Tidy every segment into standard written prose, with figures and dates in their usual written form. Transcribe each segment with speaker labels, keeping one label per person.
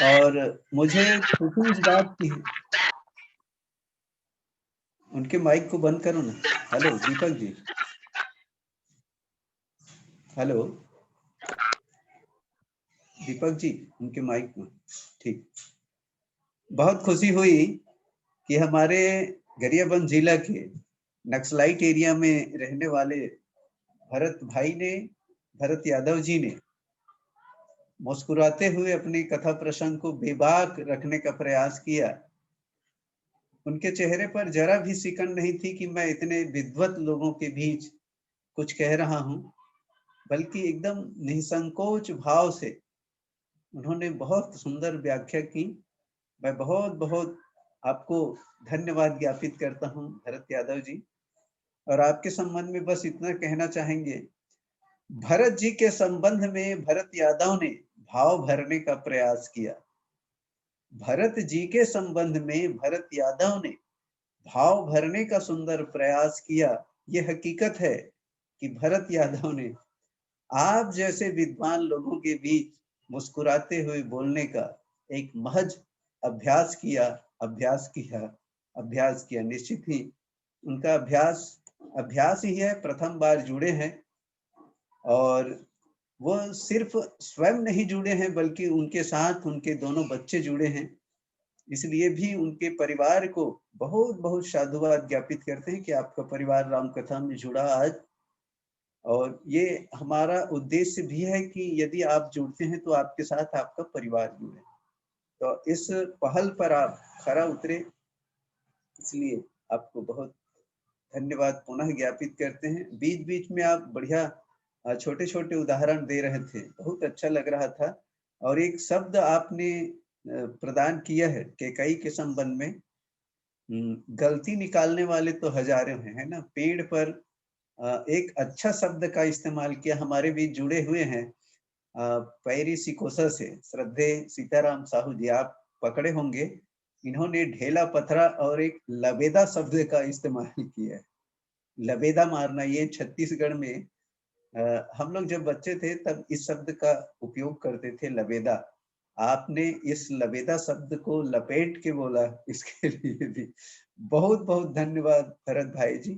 Speaker 1: और मुझे खुशी इस बात की है। उनके माइक को बंद करो ना। हेलो दीपक जी, हेलो दीपक जी, उनके माइक में। ठीक, बहुत खुशी हुई कि हमारे गरियाबंद जिला के नक्सलाइट एरिया में रहने वाले भरत भाई ने, भरत यादव जी ने मुस्कुराते हुए अपनी कथा प्रसंग को बेबाक रखने का प्रयास किया। उनके चेहरे पर जरा भी सिकन नहीं थी कि मैं इतने विद्वत लोगों के बीच कुछ कह रहा हूं, बल्कि एकदम निसंकोच भाव से उन्होंने बहुत सुंदर व्याख्या की। मैं बहुत बहुत आपको धन्यवाद ज्ञापित करता हूं भरत यादव जी। और आपके संबंध में बस इतना कहना चाहेंगे, भरत जी के संबंध में भरत यादव ने भाव भरने का प्रयास किया। भरत जी के संबंध में भरत यादव ने भाव भरने का सुंदर प्रयास किया। ये हकीकत है कि भरत यादव ने आप जैसे विद्वान लोगों के बीच मुस्कुराते हुए बोलने का एक महज अभ्यास किया, अभ्यास किया, अभ्यास किया। निश्चित ही उनका अभ्यास ही है, प्रथम बार जुड़े हैं। और वो सिर्फ स्वयं नहीं जुड़े हैं, बल्कि उनके साथ उनके दोनों बच्चे जुड़े हैं। इसलिए भी उनके परिवार को बहुत बहुत साधुवाद ज्ञापित करते हैं कि आपका परिवार रामकथा में जुड़ा आज। और ये हमारा उद्देश्य भी है कि यदि आप जुड़ते हैं तो आपके साथ आपका परिवार जुड़े। तो इस पहल पर आप खरा उतरे, इसलिए आपको बहुत धन्यवाद पुनः ज्ञापित करते हैं। बीच बीच में आप बढ़िया छोटे छोटे उदाहरण दे रहे थे, बहुत अच्छा लग रहा था। और एक शब्द आपने प्रदान किया है कैकई के संबंध में, गलती निकालने वाले तो हजारों हैं, है ना। पेड़ पर एक अच्छा शब्द का इस्तेमाल किया। हमारे बीच जुड़े हुए हैं पैरी सिकोसा से श्रद्धे सीताराम साहू जी, आप पकड़े होंगे। इन्होंने ढेला पथरा और एक लबेदा शब्द का इस्तेमाल किया है। लबेदा मारना, ये छत्तीसगढ़ में हम लोग जब बच्चे थे तब इस शब्द का उपयोग करते थे, लबेदा। आपने इस लबेदा शब्द को लपेट के बोला, इसके लिए भी बहुत बहुत धन्यवाद भरत भाई जी,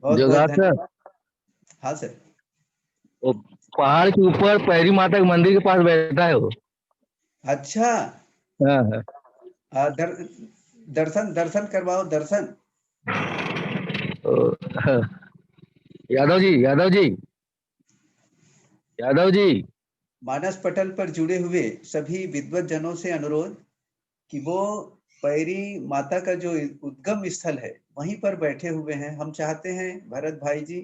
Speaker 1: बहुत बहुत
Speaker 2: जोगार सर,
Speaker 1: धन्यवाद। हाँ सर।
Speaker 2: वो पहाड़ के ऊपर पैरी माता के मंदिर के पास बैठा है वो।
Speaker 1: अच्छा,
Speaker 2: हाँ हाँ।
Speaker 1: दर्शन दर्शन करवाओ, दर्शन।
Speaker 2: हाँ। यादव जी, यादव जी, यादव जी।
Speaker 1: मानस पटल पर जुड़े हुए सभी विद्वत जनों से अनुरोध कि वो पैरी माता का जो उद्गम स्थल है वहीं पर बैठे हुए हैं। हम चाहते हैं भरत भाई जी,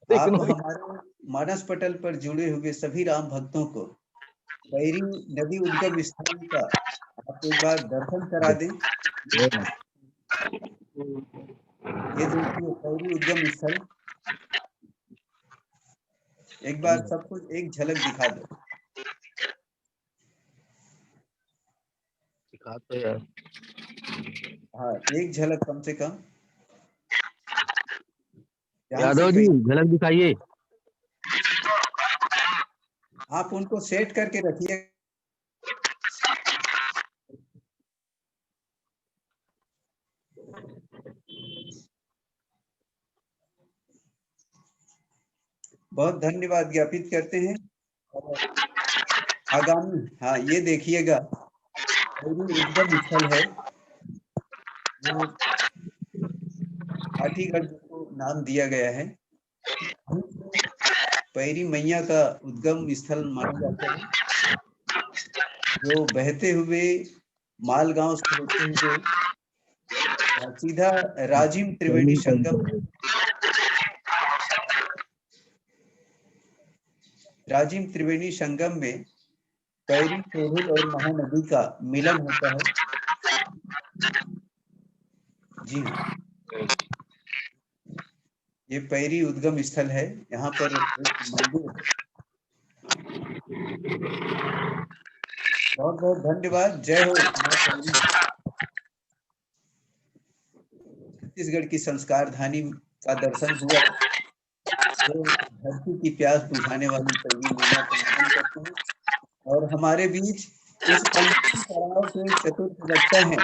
Speaker 1: आप हमारे मानस पटल पर जुड़े हुए सभी राम भक्तों को पैरी नदी उद्गम स्थल का आप एक बार दर्शन करा दें। ये देखिए पैरी उद्गम स्थल, एक बार सबको एक झलक दिखा दो।
Speaker 2: दिखाते यार।
Speaker 1: हाँ, एक झलक कम से कम, जहाँ से
Speaker 2: यादव जी,
Speaker 1: पैरी,
Speaker 2: झलक दिखाइए।
Speaker 1: आप उनको सेट करके रखिए। बहुत धन्यवाद ज्ञापित करते हैं। और आगामी, हाँ ये देखिएगा, पैरी उद्गम स्थल है वो, काठीगढ़ को नाम दिया गया है। पैरी मैया का उद्गम स्थल माना जाता है, जो बहते हुए मालगांव से होते हुए सीधा राजिम त्रिवेणी संगम, राजिम त्रिवेणी संगम में पैरी सोहिल और महानदी का मिलन होता है। जी हाँ, ये पैरी उद्गम स्थल है। यहाँ पर एक मंदिर है। बहुत बहुत धन्यवाद। जय हो मां पैरी। छत्तीसगढ़ की संस्कार धानी का दर्शन हुआ, जो धरती की प्यास बुझाने वाली पैरी मैया को नमन करते हैं। और हमारे बीच इस पंचम पड़ाव के चतुर्थ वक्ता हैं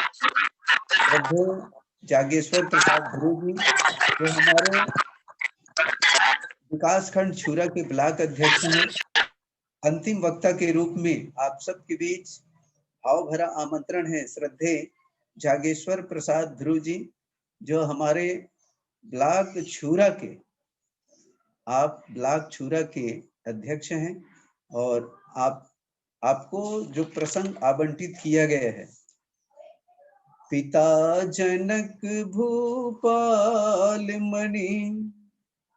Speaker 1: श्रद्धेय जागेश्वर प्रसाद ध्रुव जी, जो हमारे विकासखंड छुरा के ब्लॉक अध्यक्ष हैं। अंतिम वक्ता के रूप में आप सबके बीच भाव भरा आमंत्रण है श्रद्धेय जागेश्वर प्रसाद ध्रुव जी, जो हमारे ब्लॉक छुरा के अध्यक्ष हैं, और आपको जो प्रसंग आवंटित किया गया है, पिता जनक भूपाल मणि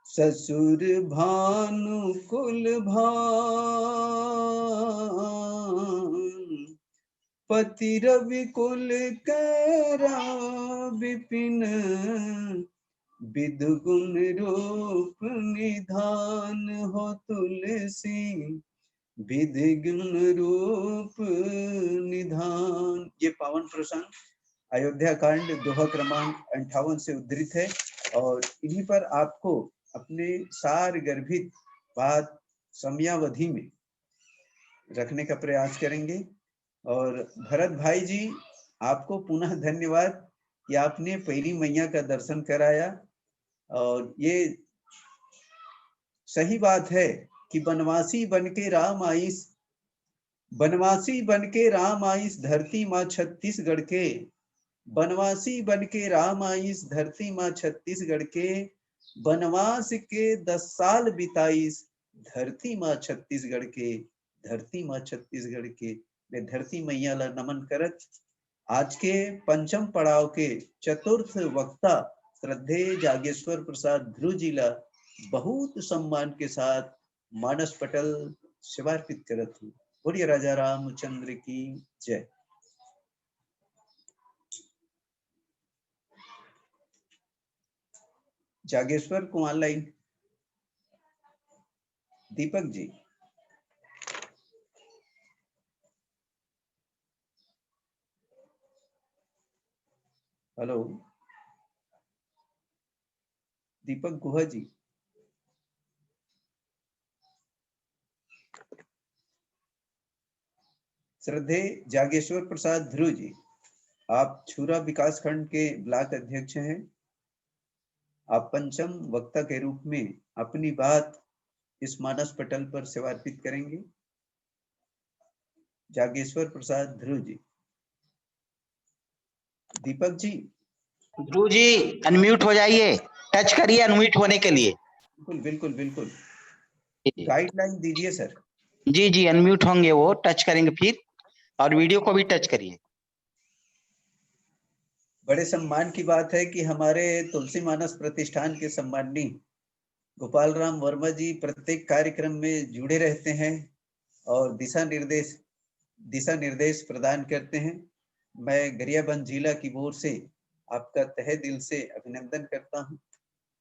Speaker 1: ससुर भानु कुल भान, पति रवि कुल कैरा विपिन, विधु गुण रूप निधान हो तुलसी, विधि गुण रूप निधान। ये पावन प्रसंग अयोध्या कांड दोहा क्रमांक 58 से उद्धृत है, और इन्हीं पर आपको अपने सार गर्भित बात समयावधि में रखने का प्रयास करेंगे। और भरत भाई जी, आपको पुनः धन्यवाद कि आपने पहली मैया का दर्शन कराया। और ये सही बात है कि बनवासी बनके राम आईस धरती माँ छत्तीसगढ़ के, बनवासी बनके राम आईस धरती माँ छत्तीसगढ़ के, बनवास के 10 साल बिताईस धरती माँ छत्तीसगढ़ के, धरती माँ छत्तीसगढ़ के। मैं धरती मैया ला नमन करत आज के पंचम पड़ाव के चतुर्थ वक्ता श्रद्धेय जागेश्वर प्रसाद ध्रुव जी ला बहुत सम्मान के साथ मानस पटल शिवार्पित करत हूँ। बोलिए राजा रामचंद्र की जय। जागेश्वर को ऑनलाइन दीपक जी। हेलो दीपक गुहा जी। श्रद्धेय जागेश्वर प्रसाद ध्रुव जी, आप छुरा विकास खंड के ब्लॉक अध्यक्ष हैं। आप पंचम वक्ता के रूप में अपनी बात इस मानस पटल पर समर्पित करेंगे। जागेश्वर प्रसाद ध्रुव जी। दीपक जी।
Speaker 3: ध्रुव जी अनम्यूट हो जाइए, टच करिए अनम्यूट होने के लिए।
Speaker 1: बिल्कुल बिल्कुल बिल्कुल, गाइडलाइन दीजिए सर।
Speaker 3: जी जी अनम्यूट होंगे, वो टच करेंगे फिर, और वीडियो को भी टच करिए।
Speaker 1: बड़े सम्मान की बात है कि हमारे तुलसी मानस प्रतिष्ठान के सम्मानी गोपाल राम वर्मा जी प्रत्येक कार्यक्रम में जुड़े रहते हैं और दिशा निर्देश प्रदान करते हैं। मैं गरियाबंद जिला की ओर से आपका तहे दिल से अभिनंदन करता हूं,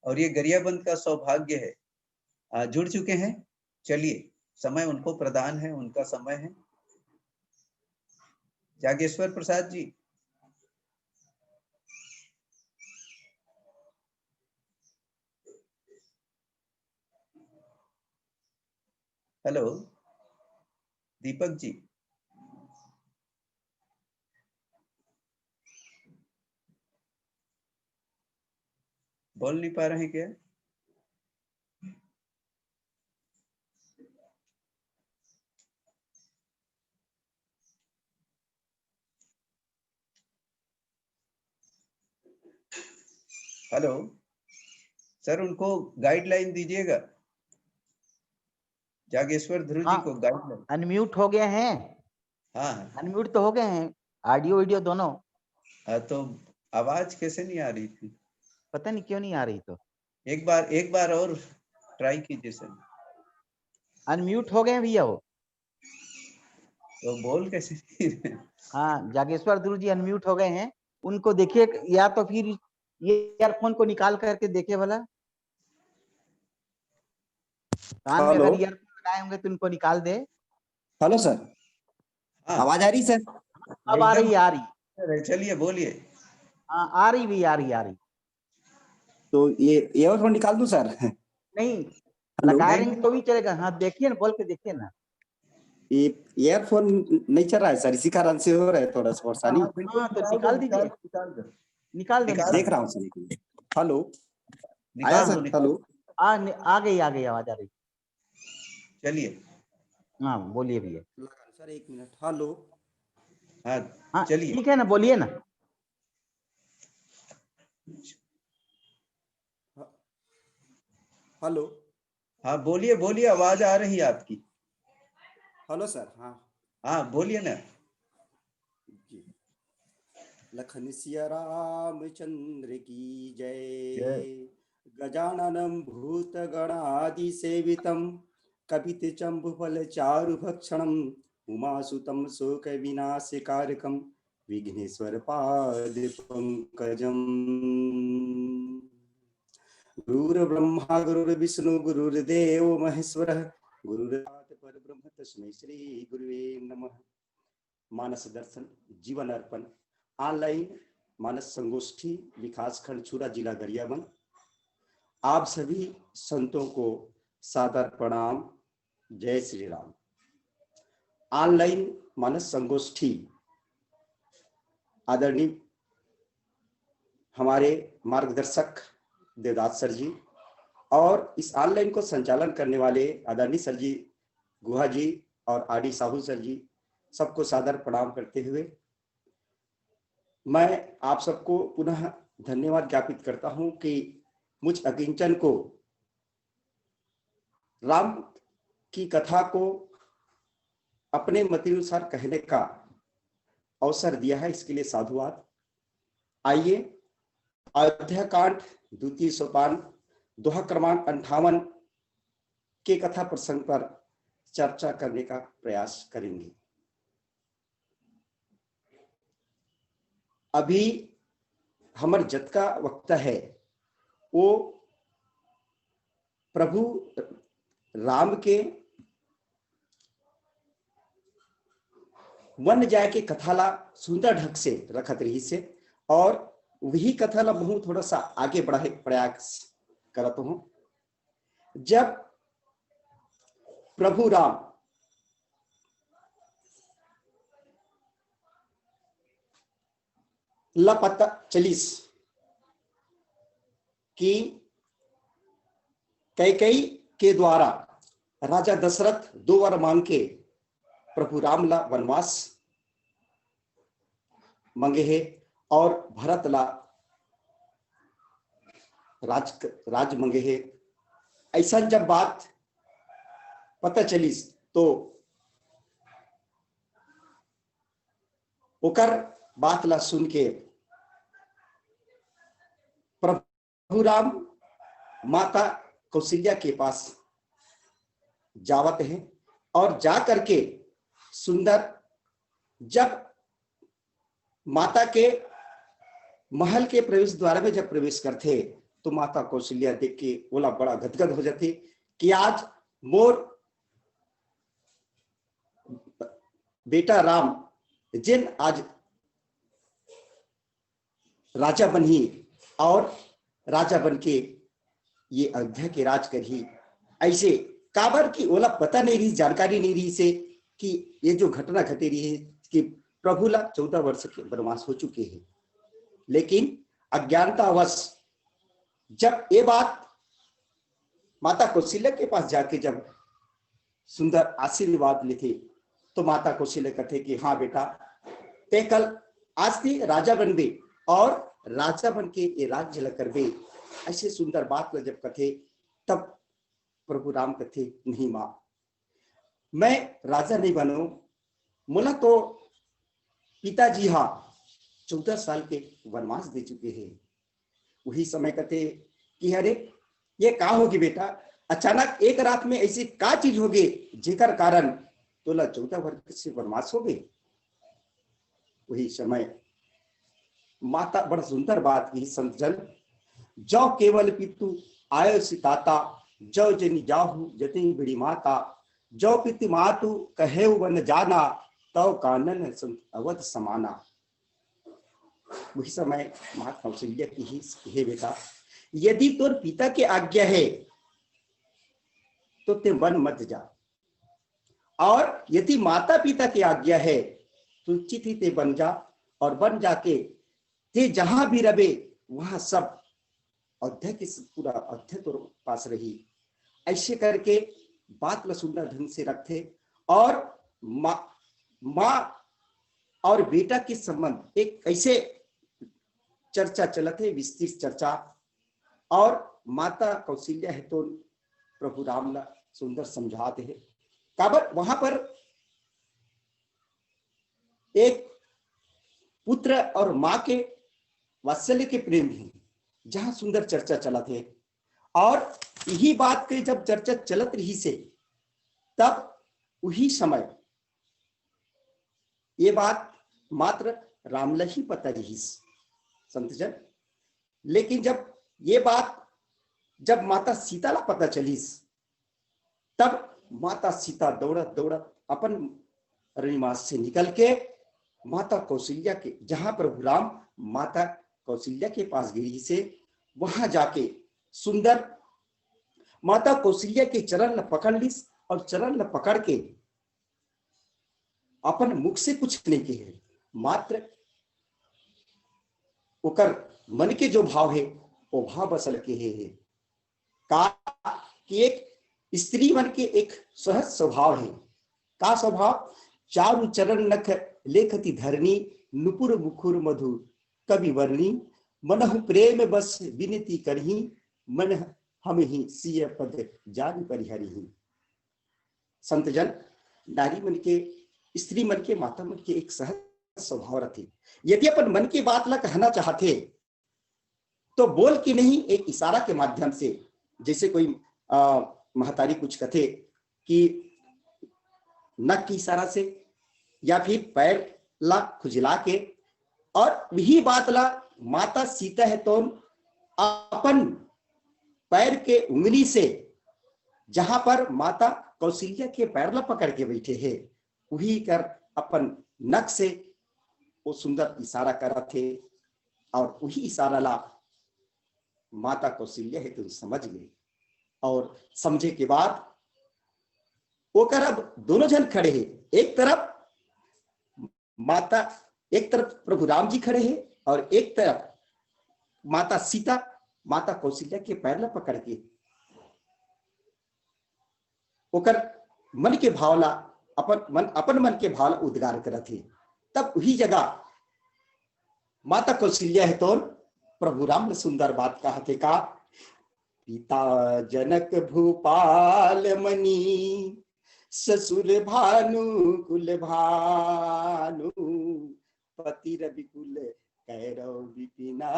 Speaker 1: और ये गरियाबंद का सौभाग्य है। जुड़ चुके हैं, चलिए समय उनको प्रदान है, उनका समय है। जागेश्वर प्रसाद जी। हेलो दीपक जी। बोल नहीं पा रहे क्या? हेलो सर, उनको गाइडलाइन दीजिएगा, जागेश्वर ध्रुव जी को गाइडलाइन।
Speaker 3: अनम्यूट हो गए हैं?
Speaker 1: हाँ
Speaker 3: अनम्यूट तो हो गए हैं, ऑडियो वीडियो दोनों।
Speaker 1: तो आवाज कैसे नहीं आ रही थी?
Speaker 3: पता नहीं क्यों नहीं आ रही। तो
Speaker 1: एक बार और ट्राई कीजिए सर।
Speaker 3: अनम्यूट हो गए हैं भैया वो।
Speaker 1: तो बोल कैसे नहीं रहे?
Speaker 3: हाँ जागेश्वर ध्रुव जी अनम्यूट हो गए हैं, उनको देखिए, या तो फिर ये ईयरफोन को निकाल करके देखे भला, कान में अगर ईयरफोन लगाए होंगे तो उनको निकाल दे।
Speaker 4: हेलो सर, आवाज आ रही सर?
Speaker 3: अब आ रही।
Speaker 1: चलिए बोलिए।
Speaker 3: हाँ आ रही भी, आ रही।
Speaker 4: तो ये ईयरफोन निकाल दूं सर?
Speaker 3: नहीं लगाए रहेंगे तो भी चलेगा। हाँ देखिए ना, बोल के देखिए ना।
Speaker 4: ये ईयरफोन नहीं चल रहा है सर, इसी कारण से हो रहा है थोड़ा सा परेशानी।
Speaker 3: हाँ तो निकाल दीजिए, निकाल दो।
Speaker 4: देख रहा हूँ सर, एक मिनट। हेलो, आया
Speaker 1: निकाल दो,
Speaker 4: सर?
Speaker 1: निकाल।
Speaker 4: हेलो,
Speaker 3: आ गई आवाज आ रही।
Speaker 1: चलिए।
Speaker 3: हाँ बोलिए भैया।
Speaker 4: लगा सर, एक मिनट। हेलो,
Speaker 1: हाँ
Speaker 3: हाँ
Speaker 1: चलिए।
Speaker 3: ठीक है ना, बोलिए ना।
Speaker 4: हेलो,
Speaker 1: हाँ बोलिए बोलिए, आवाज आ रही है आपकी।
Speaker 4: Hello sir. हाँ
Speaker 1: हाँ बोलिए ना।
Speaker 4: जी। लखन सिया रामचंद्र की जय।
Speaker 1: जय।
Speaker 4: गजाननं भूत गणादि सेवितं कपित चंबु फल चारु भक्षणं उमासुतं शोक विनाशकारकं विघ्नेश्वर पाद पंकजम्। गुरुर्ब्रह्मा गुरुर्विष्णु गुरुर्देव महेश्वरः गुरुर्साक्षात् परब्रह्म तस्मै श्री गुरुवे नमः। मानस दर्शन जीवन अर्पण ऑनलाइन मानस संगोष्ठी विकासखंड छुरा जिला गरियाबंद। आप सभी संतों को सादर प्रणाम, जय श्री राम। ऑनलाइन मानस संगोष्ठी आदरणीय हमारे मार्गदर्शक देवदास सर जी और इस ऑनलाइन को संचालन करने वाले आदरणीय सर जी गुहा जी और आर डी साहू सर जी, सबको सादर प्रणाम करते हुए मैं आप सबको पुनः धन्यवाद ज्ञापित करता हूं कि मुझ अकिंचन को राम की कथा को अपने मतानुसार कहने का अवसर दिया है, इसके लिए साधुवाद। आइए अयोध्या कांड द्वितीय सोपान दोहा क्रमांक 58 के कथा प्रसंग पर चर्चा करने का प्रयास करेंगे। अभी हमर जतका वक्ता है वो प्रभु राम के वन जाय के कथाला सुंदर ढंग से रखत रही से और वही कथाला बहु थोड़ा सा आगे बढ़ाए प्रयास करत हूं। जब प्रभु राम ला पता चलिस कि कैकेयी के द्वारा राजा दशरथ 2 वर मांग के प्रभु राम ला वनवास मंगे है और भरत ला राज मंगे है। ऐसा जब बात पता चलिस तो ओकर बात ला सुन के प्रभु राम माता कौशल्या के पास जावत है और जा करके सुंदर जब माता के महल के प्रवेश द्वार में जब प्रवेश करते तो माता कौशल्या देख के बोला बड़ा गदगद हो जाती कि आज मोर बेटा राम जिन आज राजा बनी और राजा बन के ये अयोध्या के राज कर ही ऐसे काबर की ओला पता नहीं रही, जानकारी नहीं रही से कि ये जो घटना घटी रही है कि प्रभु ला 14 वर्ष के वनवास हो चुके हैं। लेकिन अज्ञानतावश जब ये बात माता कौशल्या के पास जाके जब सुंदर आशीर्वाद लेते तो माता कौशल्या कहते कि हाँ बेटा ते कल आज थी राजा बन गए और राजा बन के ये राज्य ला कर गए। ऐसे सुंदर बात ला जब कथे तब प्रभु राम कथे नहीं मां मैं राजा नहीं बनो, मोला तो पिताजी हाँ 14 साल के वनवास दे चुके हैं। वही समय कहते कि अरे ये का होगी बेटा, अचानक एक रात में ऐसी का चीज होगी जेकर कारण तोला 14 वर्ष से वनवास हो गए। वही समय माता बड़ा सुंदर बात की समझल, जो केवल पितु आयो सिताता जो जनी जाहु जतई बड़ी माता जो पितु मातु कहे वन जाना तो कानन अवध समाना। वही समय माता कौशल्या की ही हे बेटा यदि तोर पिता की आज्ञा है तो ते वन मत जा और यदि माता पिता की आज्ञा है तो उचित ही ते बन जा, और बन जाके ते जहां भी रहे वहां सब अध्याय के पूरा अध्याय तो पास रही। ऐसे करके बात ल सुंदर ढंग से रखते, और माँ और बेटा के संबंध एक ऐसे चर्चा चलत है, विस्तृत चर्चा। और माता कौशल्या है तो प्रभु राम ला सुंदर समझाते हैं। काबर वहां पर एक पुत्र और माँ के वात्सल्य के प्रेम ही जहां सुंदर चर्चा चलत है। और यही बात के जब चर्चा चलत रही से तब वही समय ये बात मात्र रामला ही पता रही संतजन। लेकिन जब ये बात जब माता सीता ला पता चलीस तब माता सीता दौड़त दौड़त अपन रनिवास से निकल के माता कौशल्या के, जहां प्रभु राम माता कौशल्या के पास गिरी से, वहां जाके सुंदर माता कौशल्या के चरण ल पकड़ लिस, और चरण ल पकड़ के अपन मुख से कुछ नहीं कहे, मात्र ओकर मन के जो भाव है वो भाव बसल के है का कि एक स्त्री मन के एक सहज स्वभाव है। का स्वभाव? चारु चरण नख लेखति धरनी, नुपुर मुखुर मधुर कवि वर्णी, मनहु प्रेम बस विनती करही, मन हम ही सिय पद जान परिहरी। संतजन, नारी मन के, स्त्री मन के, माता मन के एक सहज स्वभाव रहती। यदि अपन मन की बात ला कहना चाहते तो बोल के नहीं, एक इशारा के माध्यम से, जैसे कोई महतारी कुछ कथे कि नक की इशारा से या फिर पैर ला खुजला के, और वही बात ला माता सीता है तो अपन पैर के उंगली से जहां पर माता कौशल्या के पैर ला पकड़ के बैठे हैं वही कर अपन नक से वो सुंदर इशारा करा थे। और वही इशारा ला माता कौशल्या है तो समझ गए, और समझे के बाद वो कर अब दोनों जन खड़े हैं, एक तरफ माता, एक तरफ प्रभु राम जी खड़े हैं और एक तरफ माता सीता माता कौशल्या के पैर ला पकड़ के ओकर मन के भावला अपन मन के भावला उद्गार करत थे। तब वही जगह माता कौशल्या है तो प्रभु राम ने सुंदर बात कहते का, पिता जनक भूपाल मणि, ससुर भानु कुल भानु, पति रवि कुल कैरव विपिना,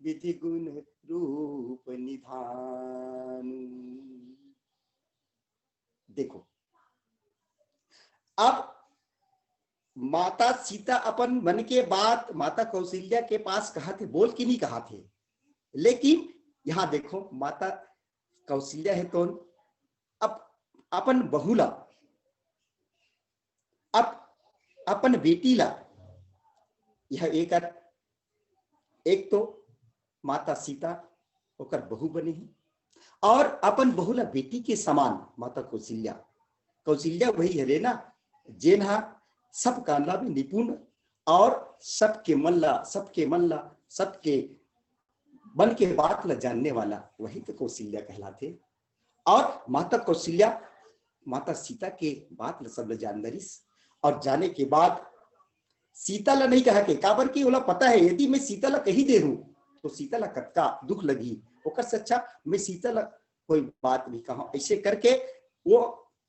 Speaker 4: विधि गुण रूप निधान। देखो अब माता सीता अपन मन के बात माता कौशल्या के पास कहा थे, बोल के नहीं कहा थे। लेकिन यहां देखो माता कौशल्या है तो अब अपन बहुला, अब अपन बेटी ला, यह एक तो माता सीता होकर बहू बने हैं, और अपन बहुला बेटी के समान माता कौशल्या वही है ना जेना सब कांडा में निपुण, और सबके मन ला सबके मन के बात ला जानने वाला, वही तो कौशल्या कहलाते। और माता कौशल्या माता सीता के बात ला सब जान दरिस, और जाने के बाद सीता ला नहीं कहा के, काबर की ओला पता है यदि मैं सीता ला कही दे हूं तो सीता ला कत्का दुख लगी, ओकर से अच्छा मैं सीता ला कोई बात नहीं कहा। ऐसे करके वो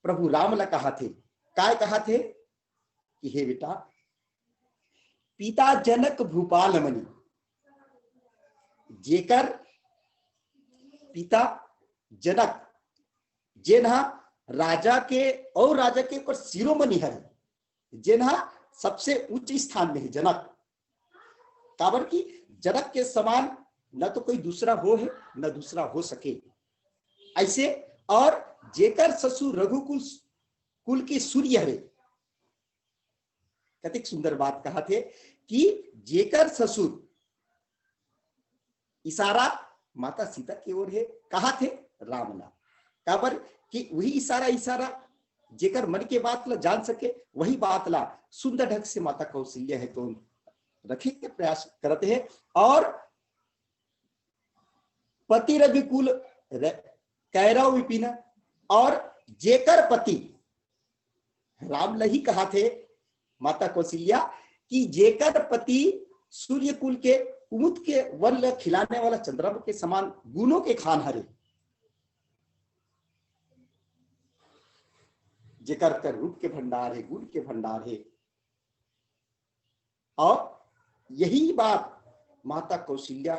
Speaker 4: प्रभु राम ला कहा थे, काय कहा थे कि हे बेटा, पिता जनक भूपाल मणि, जेकर पिता जनक जेना राजा के और राजा के ऊपर शिरोमणि है, जेना सबसे उच्च स्थान में है जनक। काबर की जनक के समान न तो कोई दूसरा हो है न दूसरा हो सके ऐसे। और जेकर ससुर रघुकुल कुल के सूर्य है, कतिक सुंदर बात कहा थे कि जेकर ससुर, इशारा माता सीता की ओर है, कहा थे राम नाम, काबर कि वही इशारा जेकर मन के बात ला जान सके वही बात ला सुंदर ढंग से माता कौशल्या है तो रखे के प्रयास करते हैं। और पति रविकुल कैरव विपिन, और जेकर पति राम लही कहा थे माता कौशल्या कि जेकर पति सूर्य कुल के कुमुद के वन खिलाने वाला चंद्रमा के समान गुणों के खान हरे, जेकर कर रूप के भंडार है, गुण के भंडार है। और यही बात माता कौशल्या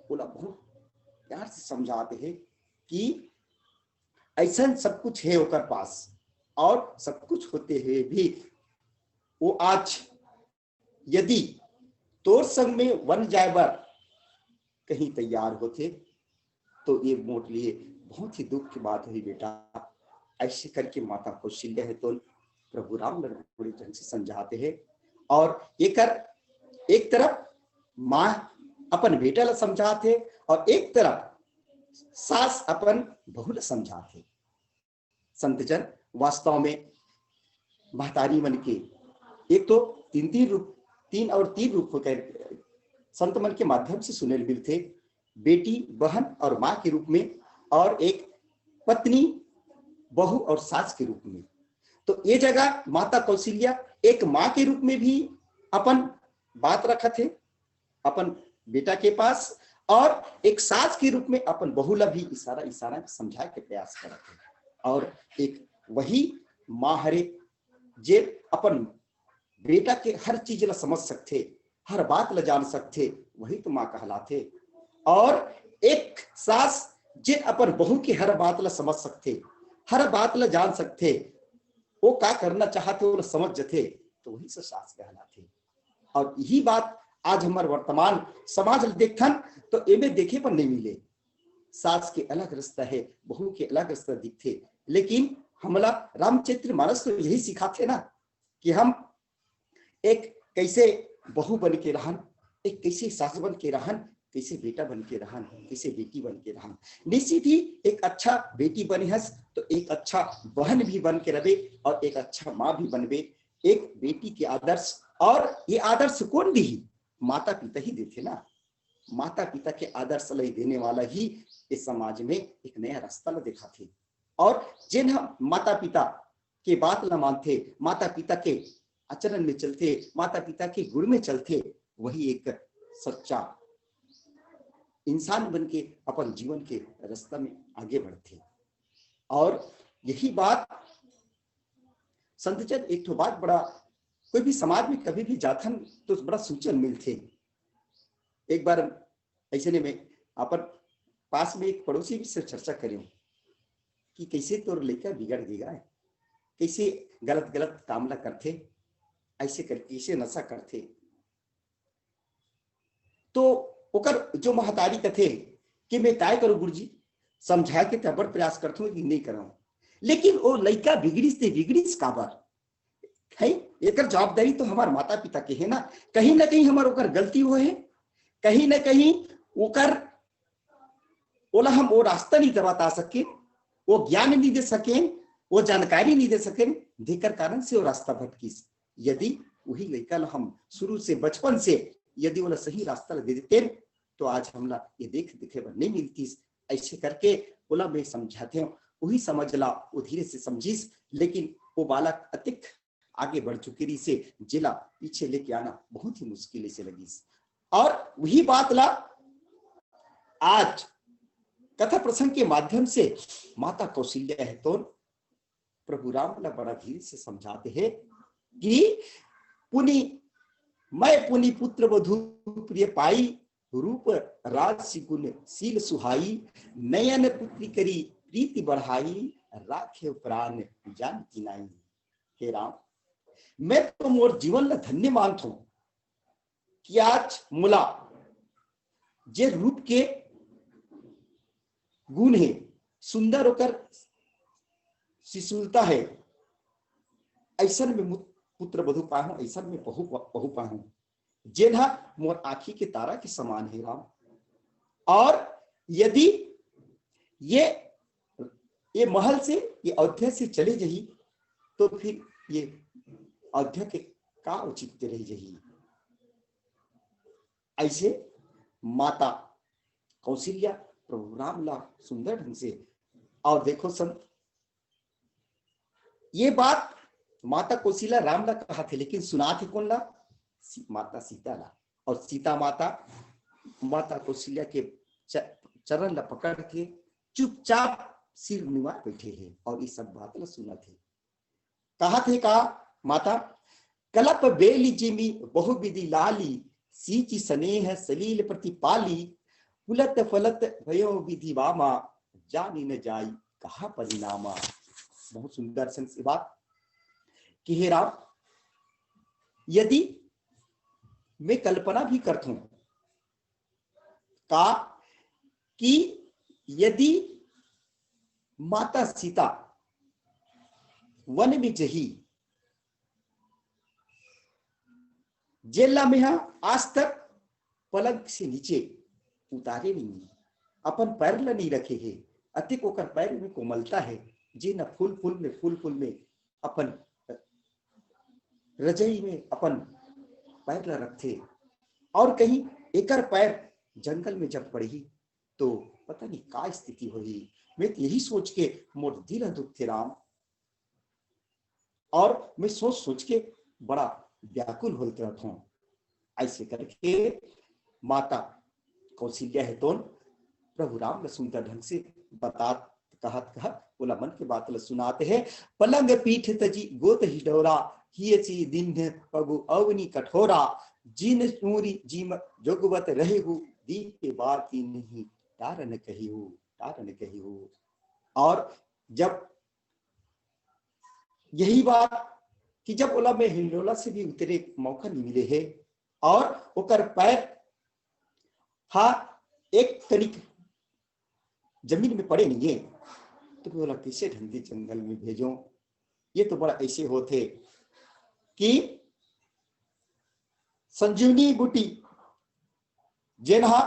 Speaker 4: बोला बहुत प्यार से समझाते हैं कि ऐसा सब कुछ है ओकर पास, और सब कुछ होते हुए भी वो आज यदि तोर संग में वन जाए बर कहीं तैयार होते तो ये मोट लिए बहुत ही दुख की बात हुई बेटा। ऐसे करके माता कौशल्या है तो प्रभु राम बड़े ढंग से समझाते हैं। और एक तरफ माँ अपन बेटा ला समझाते और एक तरफ सास अपन बहू ला समझाते। संतजन वास्तव में महतारी मन के एक तो तीन रूप होकर संत मन के माध्यम से सुने मिलते, बेटी बहन और माँ के रूप में, और एक पत्नी बहू और सास के रूप में। तो ये जगह माता कौशल्या एक माँ के रूप में भी अपन बात रखा थे अपन बेटा के पास, और एक सास के रूप में अपन बहू ला भी इशारा समझाए के प्रयास करते। और एक वही माँ हरे जे अपन बेटा के हर चीज ला समझ सकते, हर बात ला जान सकते, वही तो माँ कहलाते। और एक सास जे अपन बहू की हर बात ला समझ सकते, हर बात ला जान सकते, वो क्या करना चाहते वो समझ जते, तो वही से सास कहलाते। और यही बात आज हमारे वर्तमान समाज देखन तो एमे देखे पर नहीं मिले। सास के अलग रास्ता है, बहू के अलग रास्ता दिखते, लेकिन हमला रामचरित्र मानस तो यही सिखाते ना कि हम एक कैसे बहू बन के रहन, एक कैसे सास बन के रहन, कैसे बेटा बन के रहन, कैसे बेटी बन के रहन। निश्चित ही एक अच्छा बेटी बनी हस तो एक अच्छा बहन भी बन के रहे और एक अच्छा माँ भी बनबे। एक बेटी के आदर्श, और ये आदर्श कौन दी? माता पिता ही देते ना। माता पिता के आदर्श लाई देने वाला ही इस समाज में एक नया रास्ता ला देखा थे। और जिन हम माता पिता के बात ला मानते, माता पिता के आचरण में चलते, माता पिता के गुण में चलते, वही एक सच्चा इंसान बन के अपन जीवन के रास्ता में आगे बढ़ते। और यही बात संतजन एक तो बात बड़ा, कोई भी समाज में कभी भी जाथन तो बड़ा सूचन मिलते। एक बार ऐसे ने में अपन पास में एक पड़ोसी भी से चर्चा करें कि कैसे तोर लड़का बिगड़ गया है, कैसे गलत गलत काम ला करते, ऐसे करके कैसे नशा करते। तो ओकर जो महतारी कथे कि मैं काय करूं गुरुजी, समझा के तबर प्रयास करता हूं कि नहीं कराऊं, लेकिन वो लड़का बिगड़ीस काबर है, एक जवाबदारी तो हमारे माता पिता के है ना। कहीं ना कहीं हमारे ओकर गलती हो है, कहीं ना कहीं ओकर ओला हम वो रास्ता नहीं बता सके, वो ज्ञान नहीं दे सके, वो जानकारी नहीं दे सके, देकर कारण से वो रास्ता भटकीस। यदि वही लड़का हम शुरू से बचपन से यदि वो सही रास्ता दे देते तो आज हमला ये देखे नहीं मिलती। ऐसे करके बोला मैं समझाते हूँ, वही समझ ला, वो धीरे से समझीस। लेकिन वो बालक अतिक आगे बढ़ चुकी से जिला पीछे लेके आना बहुत ही मुश्किल से लगी। और वही बात ला आज कथा प्रसंग के माध्यम से माता कौशल्या है तो प्रभु राम ला बड़ा धीरे से समझाते हैं कि पुनि पुत्र वधु प्रिय पाई, रूप राज सिगुन सील सुहाई, नयन पुत्री करी प्रीति बढ़ाई, राखे प्राण जान की नाई। हे राम, मैं तो मोर जीवन ला धन्य मानता हूं कि आज मुला जे रूप के गुण है, सुंदर होकर शिशुलता है, ऐसा में पुत्र वधु पाहूं, ऐसा में बहु पाहूं, जिन्हा मोर आंखी के तारा के समान है राम। और यदि ये महल से, ये अयोध्या से चले जही तो फिर ये अयोध्या के का औचित्य रही जही। ऐसे माता कौशल्या प्रभु राम ला सुंदर ढंग से, और देखो संत, ये बात माता कौशल्या राम ला कहा थे, लेकिन सुना थे कौन ला? माता सीता ला। और सीता माता माता कौशल्या के चरण ला पकड़ के चुपचाप सिर निवा बैठे हैं और ये सब बात ला सुना थे। कहा थे का माता, कलप बेली जिमी बहुविधि लाली, सीची स्नेह सलील प्रतिपाली, पुलत फलत भयो विधि वामा, जानी न जाई कहा परिणामा। बहुत सुंदर संग बात कि हे राम, यदि मैं कल्पना भी करता हूं का कि यदि माता सीता वन में जही, जेला में आज तक पलंग से नीचे उतारे नहीं, अपन पैर ला नहीं रखे है, अतिक ओकर पैर में कोमलता है, जे न फूल फूल में अपन रजई में अपन पैर ला रखते, और कहीं एकर पैर जंगल में जब पड़ी तो पता नहीं का स्थिति हुई। मैं तो यही सोच के मोर दिल दुख थे राम, और मैं सोच के बड़ा व्याकुल होते रहता हूं। ऐसे करके माता कौशल्या है तो प्रभु राम ने सुंदर ढंग से बता कहत बोला मन के बात सुनाते हैं। पलंग पीठ तजी गोत हिडोरा, हियची दिन पगु अवनी कठोरा, जिन चूरी जीम जोगवत रहे हु, दी के बात ही नहीं तारन कही हो। और जब यही बात कि जब बोला मैं हिंडोला से भी उतरे मौका नहीं मिले है, और ओकर पैर एक तनिक जमीन में पड़े नहीं है, तो बोला कैसे ढंगी जंगल में भेजो। ये तो बड़ा ऐसे होते कि संजीवनी बूटी जेनहा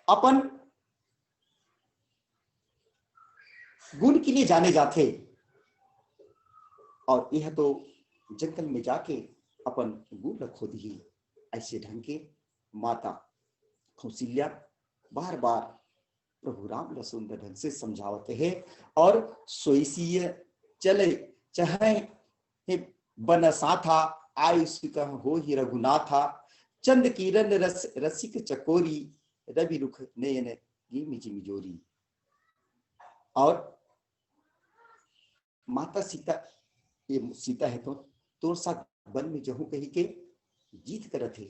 Speaker 4: अपन गुण के लिए जाने जाते, और यह तो जंगल में जाके अपन गुण खोद ही। ऐसे ढंग के माता कौशल्या बार बार प्रभु राम ला सुंदर ढंग से समझावते हैं, और सोईसीय चले चाहे बन साथा, आयुष हो ही रघुनाथा, चंद किरण रसिक चकोरी, रवि रुख नयन गिमिजी मिजोरी। और माता सीता, ये सीता है तो तोर साथ वन में जहू कही के जीत करत है,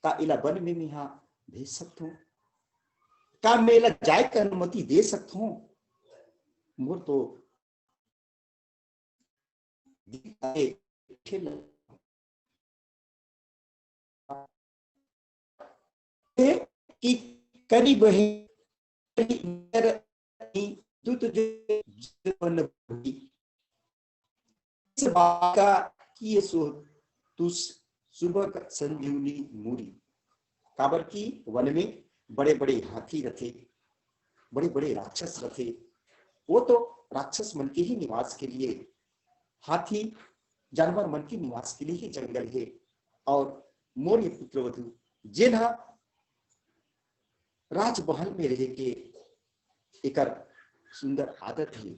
Speaker 4: का इला वन में मैं यहाँ भेज सकता हूँ, का मेला जाए कर अनुमति दे सकता हूँ? मोर तो कि करीब है सुबह संजीवनी मूरी। काबर की वन में बड़े बड़े हाथी रथे, बड़े बड़े राक्षस रथे, वो तो राक्षस मन के ही निवास के लिए, हाथी जानवर मन के निवास के लिए ही जंगल है। और मोर ये पुत्रवधु जिन्हा राजमहल में रह के एकर सुंदर आदत है,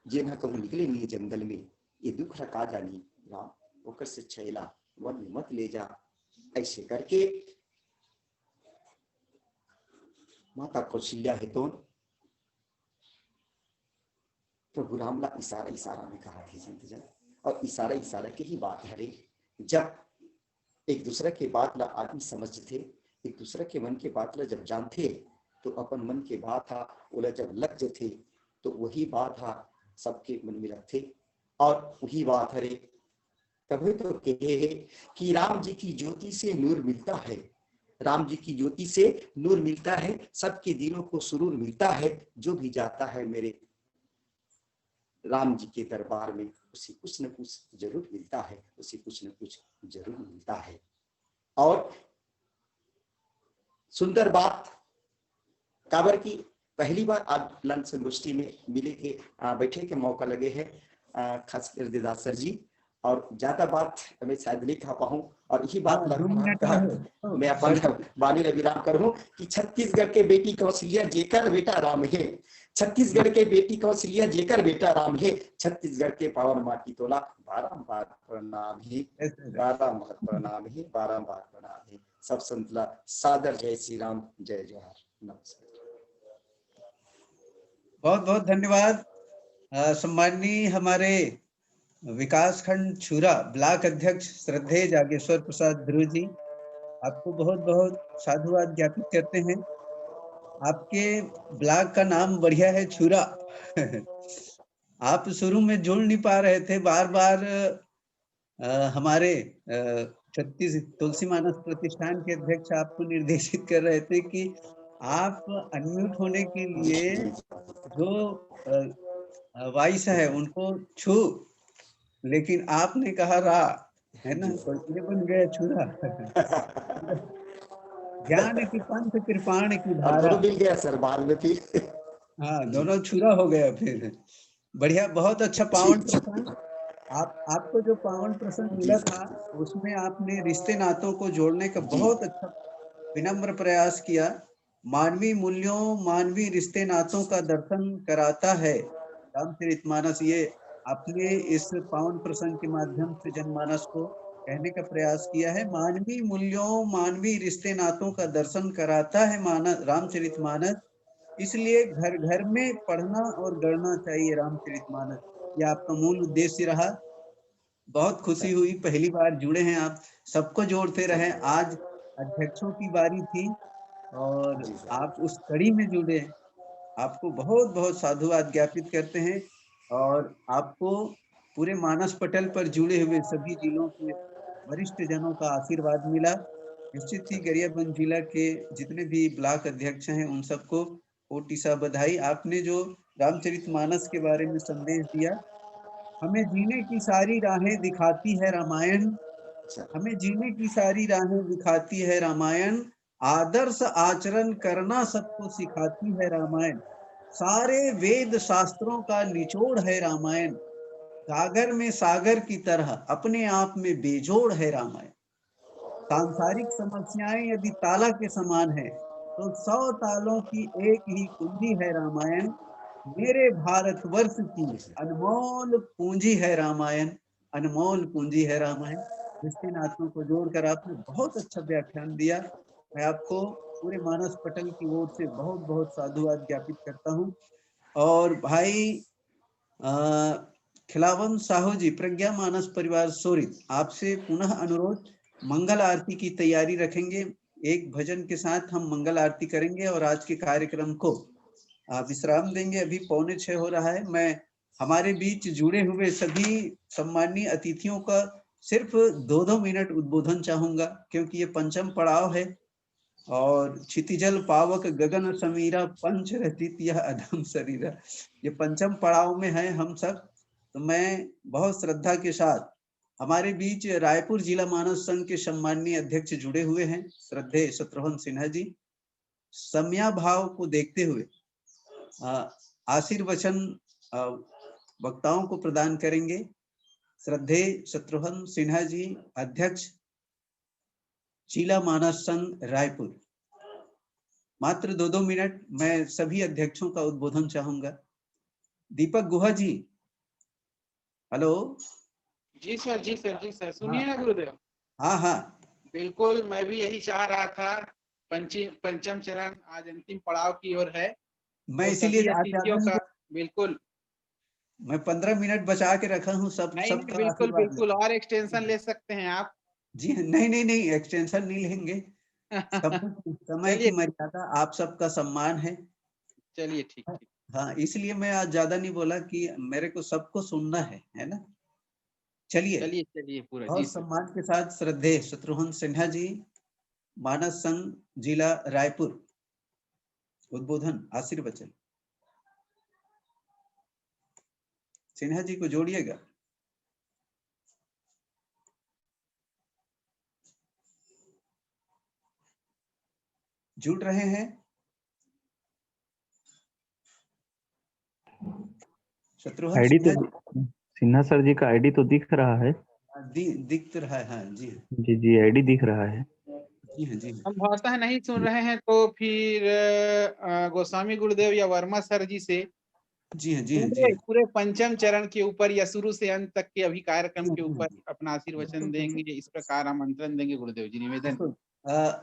Speaker 4: जिन्हा कभी निकले नहीं जंगल में, ये दुख रखा जानी राम ओकर से छैला वन में मत ले जा। ऐसे करके माता कौशल्या है तो प्रभु राम ला इशारा में कहा थे संत जन, और इशारा की ही बात है रे। जब एक दूसरे के बात ला आदमी समझते, एक दूसरे के मन के बात ला जब जानते, तो अपन मन के बात हा ओला जब लग जाते, तो वही बात हा सबके मन में रखते, और वही बात है रे। तभी तो कहे कि राम जी की ज्योति से नूर मिलता है, राम जी की ज्योति से नूर मिलता है, सबके दिलों को सुरूर मिलता है। जो भी जाता है मेरे राम जी के दरबार में, उसे कुछ न कुछ जरूर मिलता है, उसे कुछ न कुछ जरूर मिलता है। और सुंदर बात काबर की पहली बार आज लंच संगोष्ठी में मिले के बैठे के मौका लगे है, खासकर देदास सर जी। और ज्यादा बात मैं शायद नहीं कह पाऊँ, और यही बात
Speaker 1: हाँ, 2 मिनट है।
Speaker 4: मैं अपन वाणी विराम करूँ कि छत्तीसगढ़ के बेटी कौशल्या जेकर बेटा राम है, छत्तीसगढ़ के बेटी कौशल्या जेकर बेटा राम है, छत्तीसगढ़ के पावन माटी तोला बारंबार प्रणाम ही, बारंबार प्रणाम ही, बारंबार प्रणाम ही। सब संतला सादर जय श्री राम, जय जोहार, नमस्कार।
Speaker 1: बहुत बहुत धन्यवाद। सम्माननीय हमारे विकास खंड छुरा ब्लॉक अध्यक्ष श्रद्धेय जागेश्वर प्रसाद ध्रुव जी, आपको बहुत बहुत साधुवाद ज्ञापित करते हैं। आपके ब्लॉक का नाम बढ़िया है, छुरा। आप शुरू में जुड़ नहीं पा रहे थे, बार बार हमारे छत्तीस तुलसी मानस प्रतिष्ठान के अध्यक्ष आपको निर्देशित कर रहे थे कि आप अनम्यूट होने के लिए जो वॉइस है उनको छू, लेकिन आपने कहा रा, है ना, तो ये बन गया छुरा। ज्ञान की पंथ कृपाण की
Speaker 4: और
Speaker 1: धारा।
Speaker 4: दोनों मिल गया सर बाद में फिर।
Speaker 1: हाँ, दोनों छुरा हो गया फिर। बढ़िया, बहुत अच्छा पावन प्रसंग। आपको जो पावन प्रसंग मिला था उसमें आपने रिश्ते नातों को जोड़ने का बहुत अच्छा विनम्र प्रयास किया। मानवीय मूल्यों, मानवीय रिश्ते नातों का दर्शन कराता है रामचरितमानस। ये आपने इस पावन प्रसंग के माध्यम से जनमानस को कहने का प्रयास किया है। मानवीय मूल्यों, मानवीय रिश्ते नातों का दर्शन कराता है रामचरितमानस, इसलिए घर घर में पढ़ना और गढ़ना चाहिए रामचरितमानस। ये आपका मूल उद्देश्य रहा। बहुत खुशी हुई, पहली बार जुड़े हैं आप, सबको जोड़ते रहे। आज अध्यक्षों की बारी थी और आप उस कड़ी में जुड़े। आपको बहुत बहुत साधुवाद ज्ञापित करते हैं और आपको पूरे मानस पटल पर जुड़े हुए सभी जिलों के वरिष्ठ जनों का आशीर्वाद मिला। निश्चित ही गरियाबंद जिला के जितने भी ब्लॉक अध्यक्ष हैं उन सबको कोटि सा बधाई। आपने जो रामचरितमानस के बारे में संदेश दिया, हमें जीने की सारी राहें दिखाती है रामायण, हमें जीने की सारी राहें दिखाती है रामायण, आदर्श आचरण करना सबको सिखाती है रामायण, सारे वेद शास्त्रों का निचोड़ है रामायण, सागर में सागर की तरह अपने आप में बेजोड़ है रामायण, सांसारिक समस्याएं यदि ताला के समान है तो 100 तालों की एक ही कुंजी है रामायण, मेरे भारतवर्ष की अनमोल पूंजी है रामायण, अनमोल पूंजी है रामायण। रिश्ते नातों को जोड़कर आपने बहुत अच्छा व्याख्यान दिया। मैं आपको पूरे मानस पटल की ओर से बहुत बहुत साधुवाद ज्ञापित करता हूँ। और भाई खिलावन साहू जी, प्रज्ञा मानस परिवार सोरित, आपसे पुनः अनुरोध, मंगल आरती की तैयारी रखेंगे। एक भजन के साथ हम मंगल आरती करेंगे और आज के कार्यक्रम को विश्राम देंगे। अभी 5:45 हो रहा है। मैं हमारे बीच जुड़े हुए सभी सम्मानीय अतिथियों का सिर्फ 2-2 मिनट उद्बोधन चाहूंगा, क्योंकि ये पंचम पड़ाव है और क्षितिजल पावक गगन समीरा पंच रचित यह अधम शरीरा, ये पंचम पड़ाव में है हम सब। तो मैं बहुत श्रद्धा के साथ, हमारे बीच रायपुर जिला मानस संघ के सम्माननीय अध्यक्ष जुड़े हुए हैं श्रद्धेय शत्रुघ्न सिन्हा जी, समया भाव को देखते हुए आशीर्वचन वक्ताओं को प्रदान करेंगे। श्रद्धेय शत्रुघ्न सिन्हा जी, अध्यक्ष जिला मानस संघ रायपुर। मात्र 2-2 मिनट मैं सभी अध्यक्षों का उद्बोधन चाहूंगा। दीपक गुहा जी, हेलो।
Speaker 5: जी सर, जी सर, जी सर, सुनिए ना गुरुदेव।
Speaker 1: हाँ हाँ,
Speaker 5: बिल्कुल, मैं भी यही चाह रहा था। पंचम चरण आज अंतिम पड़ाव की ओर है,
Speaker 1: मैं
Speaker 5: तो
Speaker 1: इसीलिए
Speaker 5: सभी अतिथियों का बिल्कुल
Speaker 1: मैं 15 मिनट बचा के रखा हूँ,
Speaker 5: नहीं,
Speaker 1: सबका
Speaker 5: बिल्कुल
Speaker 1: आशीर्वाद
Speaker 5: बिल्कुल,
Speaker 1: लें।
Speaker 5: और एक्सटेंशन ले सकते हैं आप।
Speaker 1: जी नहीं नहीं नहीं, एक्सटेंशन नहीं लेंगे। सब कुछ समय की
Speaker 5: चलिए
Speaker 1: मर्यादा, आप सबका सम्मान है।
Speaker 5: चलिए, ठीक ठीक।
Speaker 1: हाँ, इसलिए मैं आज ज्यादा नहीं बोला कि मेरे को सबको सुनना है ना। चलिए,
Speaker 5: चलिए चलिए पूरा, जी
Speaker 1: बहुत
Speaker 5: सर।
Speaker 1: सम्मान के साथ श्रद्धेय शत्रुघ्न सिन्हा जी, मानस संघ जिला रायपुर, उद्बोधन आशीर्वचन। सिन्हा जी को जोड़िएगा। जुड़ रहे हैं शत्रुघ्न
Speaker 2: आईडी
Speaker 1: सिन्हा
Speaker 2: तो
Speaker 1: जी?
Speaker 6: सिन्हा सर जी का आईडी तो दिख रहा है।
Speaker 1: दिख तो रहा है, हाँ जी
Speaker 6: जी जी, आईडी दिख रहा है।
Speaker 1: जी हाँ जी हाँ।
Speaker 5: संभवतः नहीं सुन रहे हैं तो फिर गोस्वामी गुरुदेव या वर्मा सर जी से
Speaker 1: जी हाँ जी हाँ जी
Speaker 5: पूरे
Speaker 1: हाँ।
Speaker 5: पूरे पंचम चरण के ऊपर या शुरू से अंत तक के अभी कार्यक्रम के ऊपर अपना आशीर्वचन देंगे, इस प्रकार आमंत्रण देंगे गुरुदेव जी, निवेदन।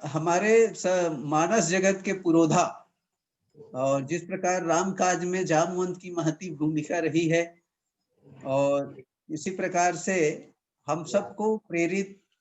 Speaker 1: हमारे मानस जगत के पुरोधा और जिस प्रकार राम काज में जामवंत की महती भूमिका रही है, और इसी प्रकार से हम सबको प्रेरित